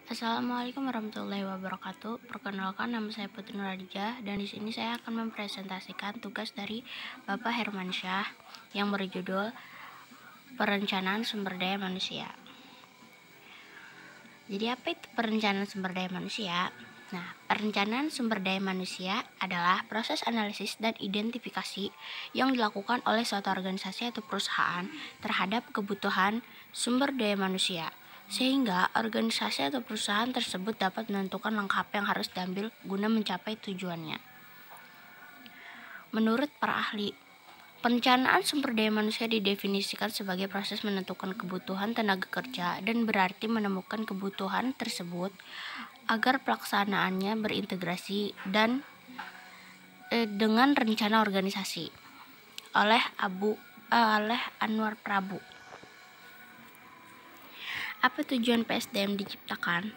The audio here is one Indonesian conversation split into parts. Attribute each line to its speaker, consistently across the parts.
Speaker 1: Assalamualaikum warahmatullahi wabarakatuh. Perkenalkan, nama saya Putri Nuradijah dan di sini saya akan mempresentasikan tugas dari Bapak Hermansyah yang berjudul Perencanaan Sumber Daya Manusia. Jadi apa itu perencanaan sumber daya manusia? Nah, perencanaan sumber daya manusia adalah proses analisis dan identifikasi yang dilakukan oleh suatu organisasi atau perusahaan terhadap kebutuhan sumber daya manusia, sehingga organisasi atau perusahaan tersebut dapat menentukan langkah apa yang harus diambil guna mencapai tujuannya. Menurut para ahli, perencanaan sumber daya manusia didefinisikan sebagai proses menentukan kebutuhan tenaga kerja dan berarti menemukan kebutuhan tersebut agar pelaksanaannya berintegrasi dan dengan rencana organisasi oleh Anwar Prabu. Apa tujuan PSDM diciptakan?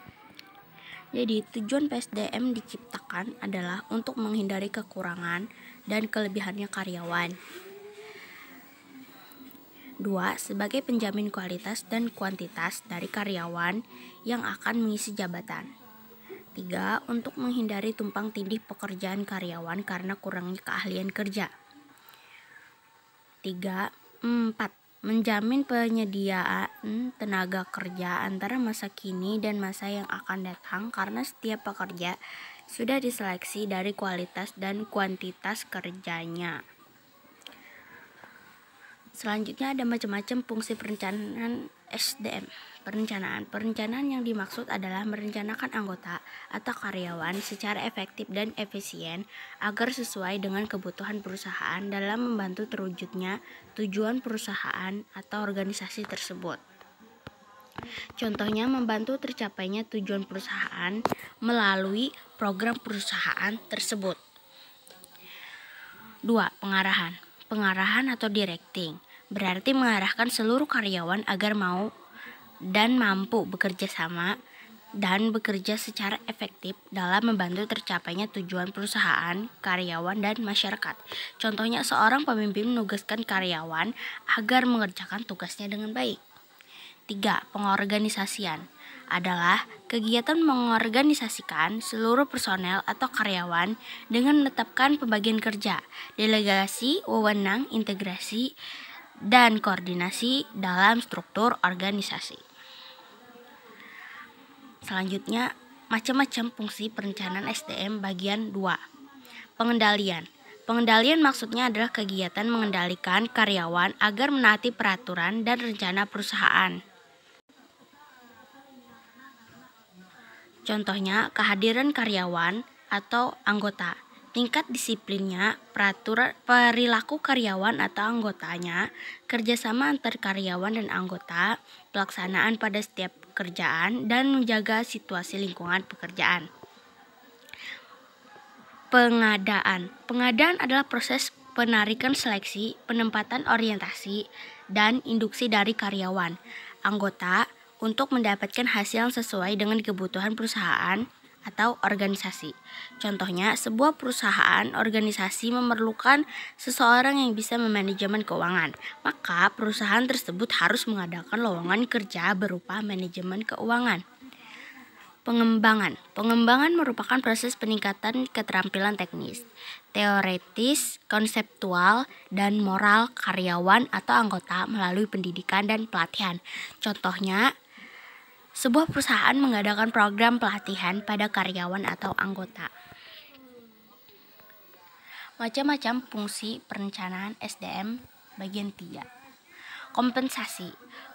Speaker 1: Jadi, tujuan PSDM diciptakan adalah untuk menghindari kekurangan dan kelebihannya karyawan. 2. Sebagai penjamin kualitas dan kuantitas dari karyawan yang akan mengisi jabatan. 3. Untuk menghindari tumpang tindih pekerjaan karyawan karena kurangnya keahlian kerja. 4. Menjamin penyediaan tenaga kerja antara masa kini dan masa yang akan datang karena setiap pekerja sudah diseleksi dari kualitas dan kuantitas kerjanya. Selanjutnya ada macam-macam fungsi perencanaan SDM. Perencanaan yang dimaksud adalah merencanakan anggota atau karyawan secara efektif dan efisien agar sesuai dengan kebutuhan perusahaan dalam membantu terwujudnya tujuan perusahaan atau organisasi tersebut. Contohnya, membantu tercapainya tujuan perusahaan melalui program perusahaan tersebut. 2. Pengarahan atau directing berarti mengarahkan seluruh karyawan agar mau dan mampu bekerja sama dan bekerja secara efektif dalam membantu tercapainya tujuan perusahaan, karyawan, dan masyarakat. Contohnya, seorang pemimpin menugaskan karyawan agar mengerjakan tugasnya dengan baik. 3. Pengorganisasian adalah kegiatan mengorganisasikan seluruh personel atau karyawan dengan menetapkan pembagian kerja, delegasi, wewenang, integrasi, dan koordinasi dalam struktur organisasi. Selanjutnya, macam-macam fungsi perencanaan SDM bagian 2. Pengendalian maksudnya adalah kegiatan mengendalikan karyawan agar menaati peraturan dan rencana perusahaan. Contohnya, kehadiran karyawan atau anggota, tingkat disiplinnya, perilaku karyawan atau anggotanya, kerjasama antar karyawan dan anggota, pelaksanaan pada setiap pekerjaan, dan menjaga situasi lingkungan pekerjaan. Pengadaan adalah proses penarikan seleksi, penempatan orientasi, dan induksi dari karyawan, anggota, untuk mendapatkan hasil yang sesuai dengan kebutuhan perusahaan atau organisasi. Contohnya, sebuah perusahaan organisasi memerlukan seseorang yang bisa memanajemen keuangan, maka perusahaan tersebut harus mengadakan lowongan kerja berupa manajemen keuangan. Pengembangan merupakan proses peningkatan keterampilan teknis, teoretis, konseptual, dan moral karyawan atau anggota melalui pendidikan dan pelatihan. Contohnya, sebuah perusahaan mengadakan program pelatihan pada karyawan atau anggota. Macam-macam fungsi perencanaan SDM bagian 3.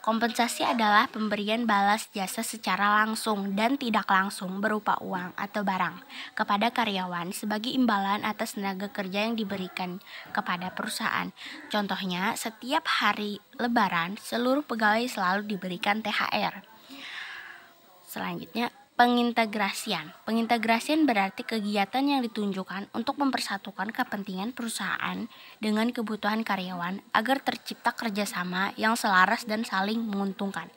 Speaker 1: Kompensasi adalah pemberian balas jasa secara langsung dan tidak langsung berupa uang atau barang kepada karyawan sebagai imbalan atas tenaga kerja yang diberikan kepada perusahaan. Contohnya, setiap hari Lebaran seluruh pegawai selalu diberikan THR. Selanjutnya, Pengintegrasian berarti kegiatan yang ditunjukkan untuk mempersatukan kepentingan perusahaan dengan kebutuhan karyawan agar tercipta kerjasama yang selaras dan saling menguntungkan.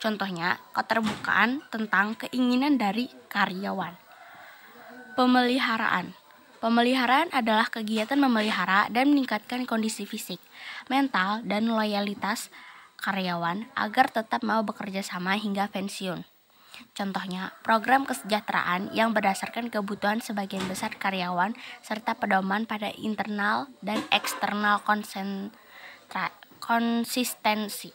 Speaker 1: Contohnya, keterbukaan tentang keinginan dari karyawan. Pemeliharaan adalah kegiatan memelihara dan meningkatkan kondisi fisik, mental, dan loyalitas karyawan agar tetap mau bekerja sama hingga pensiun. Contohnya, program kesejahteraan yang berdasarkan kebutuhan sebagian besar karyawan serta pedoman pada internal dan eksternal konsistensi.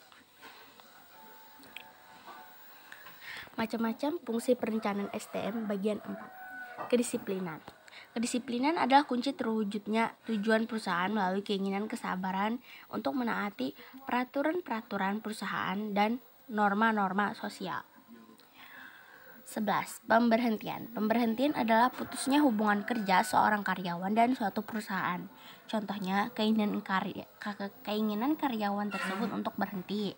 Speaker 1: Macam-macam fungsi perencanaan SDM bagian 4. Kedisiplinan. Kedisiplinan adalah kunci terwujudnya tujuan perusahaan melalui keinginan kesabaran untuk menaati peraturan-peraturan perusahaan dan norma-norma sosial. 11. Pemberhentian. Pemberhentian adalah putusnya hubungan kerja seorang karyawan dan suatu perusahaan. Contohnya, keinginan karyawan tersebut untuk berhenti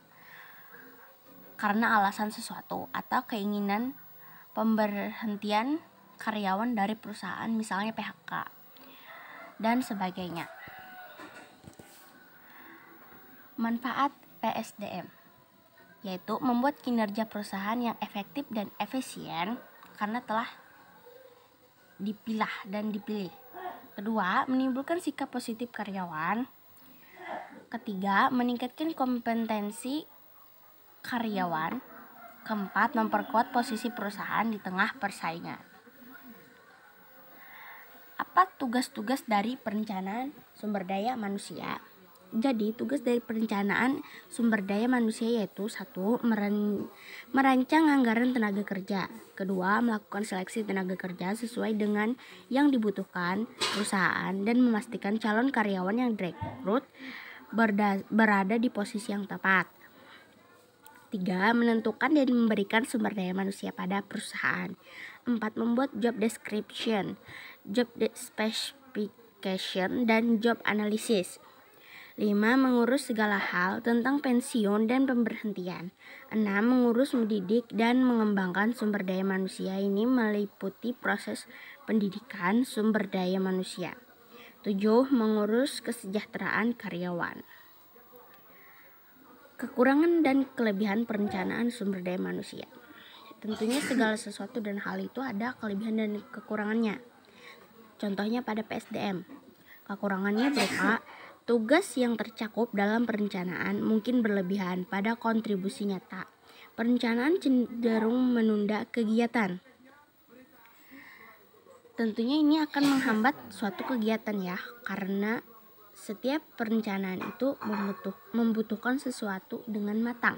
Speaker 1: karena alasan sesuatu, atau keinginan pemberhentian karyawan dari perusahaan, misalnya PHK, dan sebagainya. Manfaat PSDM, yaitu membuat kinerja perusahaan yang efektif dan efisien karena telah dipilah dan dipilih. Kedua, menimbulkan sikap positif karyawan. Ketiga, meningkatkan kompetensi karyawan. Keempat, memperkuat posisi perusahaan di tengah persaingan. Apa tugas-tugas dari perencanaan sumber daya manusia? Jadi, tugas dari perencanaan sumber daya manusia yaitu 1. Merancang anggaran tenaga kerja. Kedua, melakukan seleksi tenaga kerja sesuai dengan yang dibutuhkan perusahaan dan memastikan calon karyawan yang direkrut berada di posisi yang tepat. 3. Menentukan dan memberikan sumber daya manusia pada perusahaan. 4. Membuat job description, job specification, dan job analysis. 5. Mengurus segala hal tentang pensiun dan pemberhentian. 6. Mengurus, mendidik, dan mengembangkan sumber daya manusia. Ini meliputi proses pendidikan sumber daya manusia. 7. Mengurus kesejahteraan karyawan. Kekurangan dan kelebihan perencanaan sumber daya manusia. Tentunya segala sesuatu dan hal itu ada kelebihan dan kekurangannya. Contohnya pada PSDM. Kekurangannya berupa tugas yang tercakup dalam perencanaan mungkin berlebihan pada kontribusi nyata. Perencanaan cenderung menunda kegiatan. Tentunya ini akan menghambat suatu kegiatan ya, karena setiap perencanaan itu membutuhkan sesuatu dengan matang.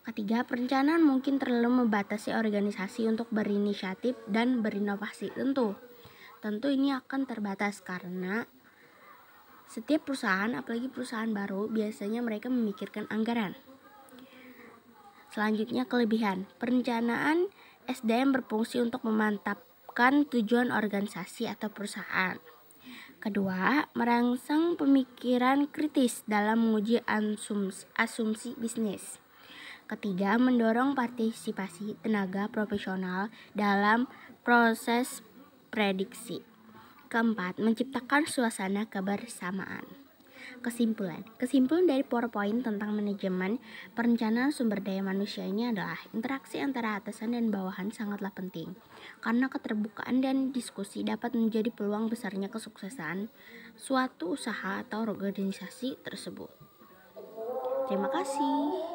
Speaker 1: Ketiga, perencanaan mungkin terlalu membatasi organisasi untuk berinisiatif dan berinovasi. Tentu ini akan terbatas karena setiap perusahaan, apalagi perusahaan baru, biasanya mereka memikirkan anggaran. Selanjutnya, kelebihan. Perencanaan SDM berfungsi untuk memantapkan tujuan organisasi atau perusahaan. Kedua, merangsang pemikiran kritis dalam menguji asumsi bisnis. Ketiga, mendorong partisipasi tenaga profesional dalam proses prediksi. Keempat, menciptakan suasana kebersamaan. Kesimpulan dari PowerPoint tentang manajemen perencanaan sumber daya manusia ini adalah interaksi antara atasan dan bawahan sangatlah penting, karena keterbukaan dan diskusi dapat menjadi peluang besarnya kesuksesan suatu usaha atau organisasi tersebut. Terima kasih.